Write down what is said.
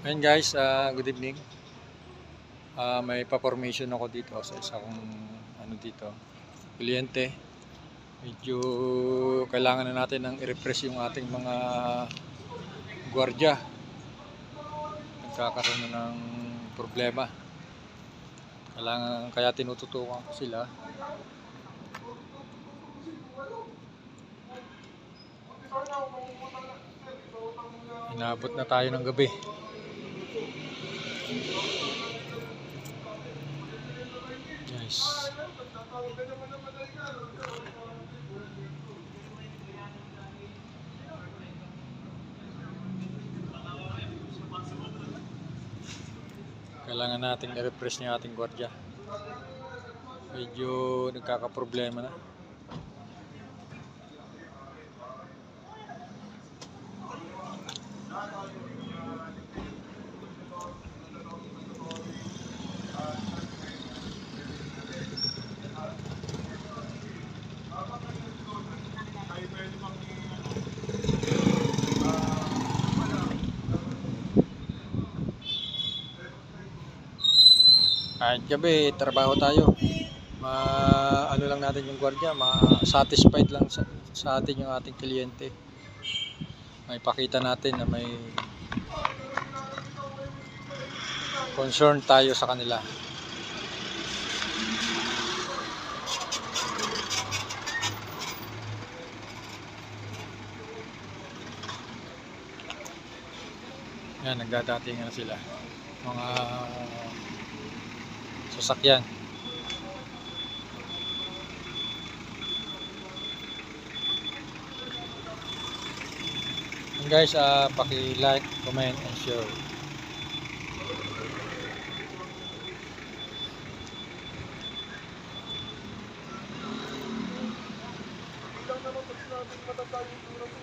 Ayan guys, good evening. May pa-formation ako dito sa isang dito, kliyente. Medyo kailangan na natin ng i-refresh yung ating mga gwardiya. Nagkakaroon na ng problema. Kaya tinututukan ko sila. Inabot na tayo ng gabi. Guys. Kailangan nating i-refresh yung ating gwardiya. Medyo nagkakaproblema na. Kahit gabi, trabaho tayo. Ano lang natin yung gwardiya, ma-satisfied lang sa atin yung ating kliyente. May pakita natin na may concern tayo sa kanila. Yan, nagdadating na sila. Mga sasakyan. And guys, paki-like, comment, and share. Lang naman pag sinabing matanda yung tura mo.